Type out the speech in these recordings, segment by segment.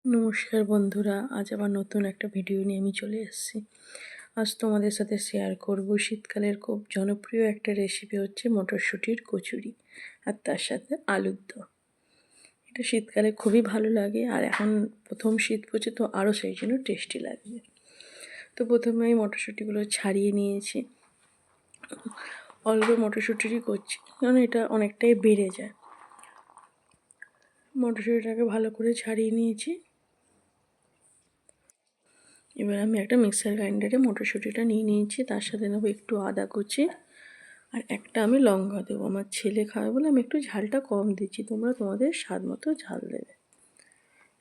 নমস্কার বন্ধুরা, আজ আবার নতুন একটা ভিডিও নিয়ে আমি চলে এসেছি। আজ তোমাদের সাথে শেয়ার করব শীতকালের খুব জনপ্রিয় একটা রেসিপি হচ্ছে মটরশুঁটির কচুরি আর তার সাথে আলুর দম। এটা শীতকালে খুবই ভালো লাগে, আর এখন প্রথম শীত পড়ছে তো আরও সেই জন্য টেস্টি লাগবে। তো প্রথমে আমি মটরশুঁটিগুলো ছাড়িয়ে নিয়েছি। অল্প মটরশুঁটিরই করছি কারণ এটা অনেকটাই বেড়ে যায়। মটরশুঁটিটাকে ভালো করে ছাড়িয়ে নিয়েছি। এবার আমি একটা মিক্সার গ্রাইন্ডারে মটরশুঁটিটা নিয়ে নিয়েছি, তার সাথে নেবো একটু আদা কুচি আর একটা আমি লঙ্কা দেবো। আমার ছেলে খাবে বলে আমি একটু ঝালটা কম দিচ্ছি, তোমরা তোমাদের স্বাদ মতো ঝাল দেবে।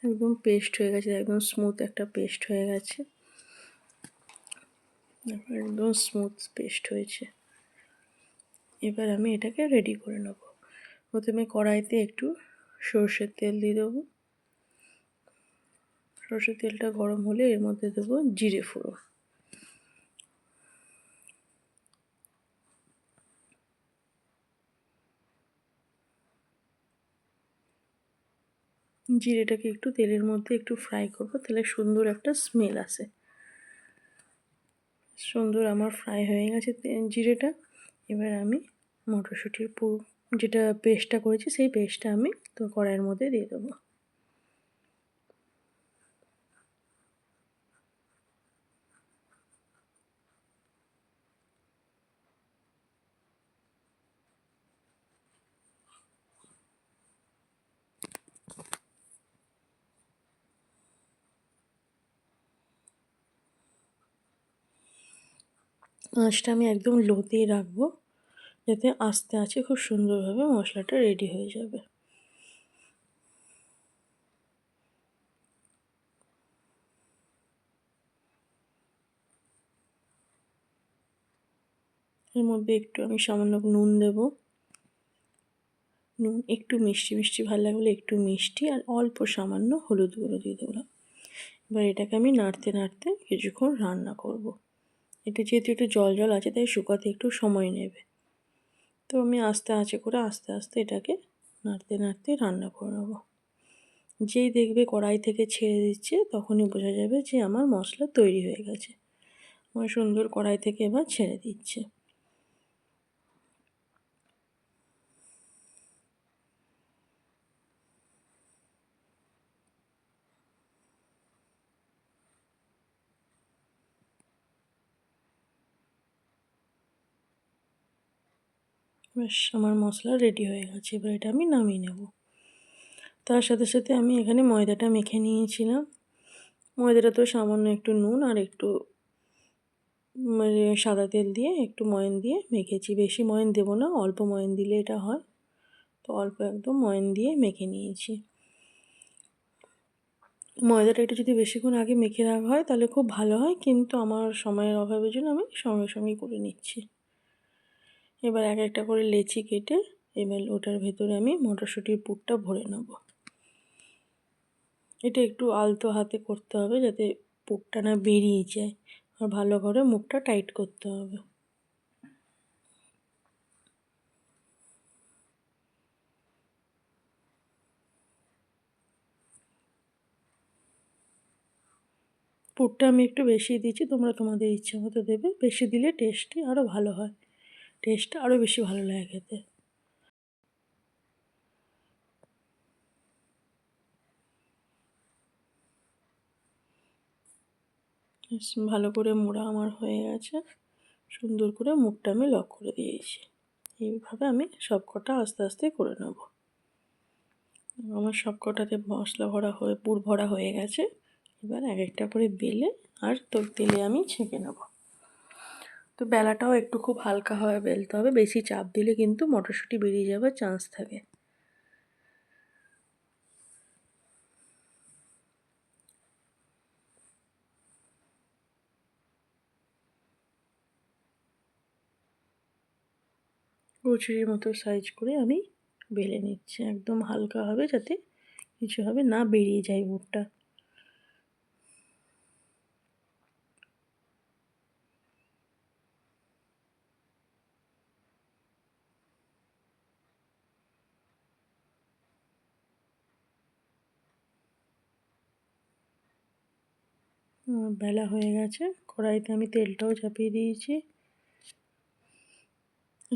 একদম পেস্ট হয়ে গেছে, একদম স্মুথ একটা পেস্ট হয়ে গেছে, একদম স্মুথ পেস্ট হয়েছে। এবার আমি এটাকে রেডি করে নেবো। প্রথমে কড়াইতে একটু সর্ষের তেল দিয়ে দেবো। সর্ষের তেলটা গরম হলে এর মধ্যে দেবো জিরে ফোড়ন। জিরেটাকে একটু তেলের মধ্যে একটু ফ্রাই করবো, তাহলে সুন্দর একটা স্মেল আসে। সুন্দর আমার ফ্রাই হয়ে গেছে জিরেটা। এবার আমি মটরশুঁটির যেটা পেস্টটা করেছি সেই পেস্টটা আমি তো কড়াইয়ের মধ্যে দিয়ে দেবো। আঁচটা আমি একদম লোতেই রাখবো, যাতে আস্তে আঁচে খুব সুন্দরভাবে মশলাটা রেডি হয়ে যাবে। এর মধ্যে একটু আমি সামান্য নুন দেব। নুন একটু মিষ্টি মিষ্টি ভালো লাগলে একটু মিষ্টি, আর অল্প সামান্য হলুদ গুঁড়ো দিয়ে দেবো। এবার এটাকে আমি নাড়তে নাড়তে কিছুক্ষণ রান্না করব। এটা যেহেতু একটু জল জল আছে তাই শুকাতে একটু সময় নেবে। তো আমি আস্তে আঁচে করে আস্তে আস্তে এটাকে নাড়তে নাড়তে রান্না করে নেবো। যেই দেখবে কড়াই থেকে ছেড়ে দিচ্ছে তখনই বোঝা যাবে যে আমার মশলা তৈরি হয়ে গেছে। আমার সুন্দর কড়াই থেকে এবার ছেড়ে দিচ্ছে। বেশ আমার মশলা রেডি হয়ে গেছে, এবার এটা আমি নামিয়ে নেব। তার সাথে সাথে আমি এখানে ময়দাটা মেখে নিয়েছিলাম। ময়দাটা তো সামান্য একটু নুন আর একটু সাদা তেল দিয়ে একটু ময়ান দিয়ে মেখেছি। বেশি ময়ান দেবো না, অল্প ময়ান দিলে এটা হয়, তো অল্প একদম ময়ান দিয়ে মেখে নিয়েছি। ময়দাটা একটু যদি বেশিক্ষণ আগে মেখে রাখা হয় তাহলে খুব ভালো হয়, কিন্তু আমার সময়ের অভাবের জন্য আমি সঙ্গে সঙ্গেই করে নিচ্ছি। এবার এক একটা করে লেচি কেটে এবার ওটার ভেতরে আমি মটরশুঁটির পুরটা ভরে নেব। এটা একটু আলতো হাতে করতে হবে যাতে পুরটা না বেরিয়ে যায়, আর ভালো করে মুখটা টাইট করতে হবে। পুরটা আমি একটু বেশি দিচ্ছি, তোমরা তোমাদের ইচ্ছে মতো দেবে। বেশি দিলে টেস্টই আরও ভালো হয়, টেস্টটা আরও বেশি ভালো লাগে খেতে। বেশ ভালো করে মোড়া আমার হয়ে গেছে, সুন্দর করে মুখটা আমি লক করে দিয়েছি। এইভাবে আমি সব কটা আস্তে আস্তে করে নেব। আমার সব কটাতে মশলা ভরা হয়ে পুর ভরা হয়ে গেছে। এবার এক একটা করে বেলে আর তেলে আমি ছেঁকে নেব। তো বেলাটাও একটু খুব হালকাভাবে বেলতে হবে, বেশি চাপ দিলে কিন্তু মটরশুঁটি বেরিয়ে যাওয়ার চান্স থাকে। কচুরির মতো সাইজ করে আমি বেলে নিচ্ছি, একদম হালকা হবে যাতে কিছু হবে না বেরিয়ে যায় পুরটা। বেলা হয়ে গেছে। কড়াইতে আমি তেলটাও চাপিয়ে দিয়েছি।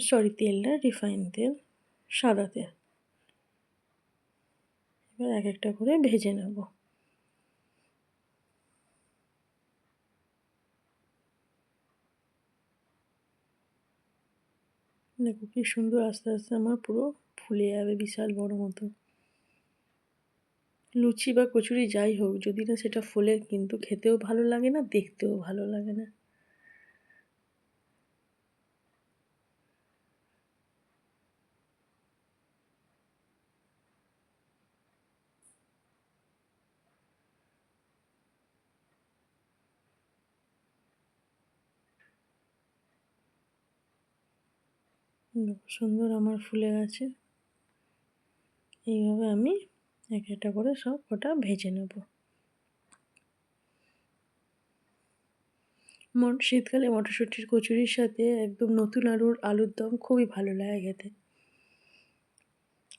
সরি, তেল না, রিফাইন তেল, সাদা তেল। এবার এক একটা করে ভেজে নেব। দেখো কি সুন্দর আস্তে আস্তে আমার পুরো ফুলে যাবে বিশাল বড় মতো। লুচি বা কচুরি যাই হোক, যদি না সেটা ফোলে কিন্তু খেতেও ভালো লাগে না, দেখতেও ভালো লাগে না। সুন্দর আমার ফুলে গেছে। এইভাবে আমি এক একটা করে সব কটা ভেজে নেব। শীতকালে মটরশুঁটির কচুরির সাথে একদম নতুন আলুর দম খুবই ভালো লাগে খেতে।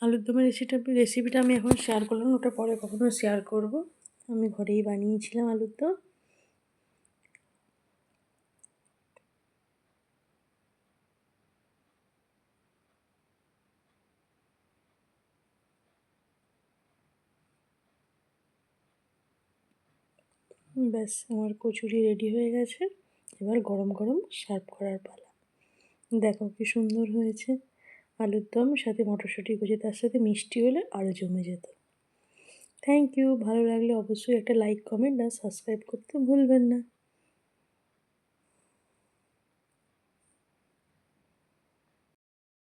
আলুর দমের রেসিপিটা আমি এখন শেয়ার করলাম, ওটা পরে কখনো শেয়ার করব। আমি ঘরেই বানিয়েছিলাম আলুর দম। ব্যাস আমার কচুরি রেডি হয়ে গেছে। এবার গরম গরম সার্ভ করার পালা। দেখো কি সুন্দর হয়েছে। আলুর দম সাথে মটরশুঁটি কুচি, তার সাথে মিষ্টি হলে আরও জমে যেত। Thank you. ভালো লাগলে অবশ্যই একটা লাইক, কমেন্ট আর সাবস্ক্রাইব করতে ভুলবেন না।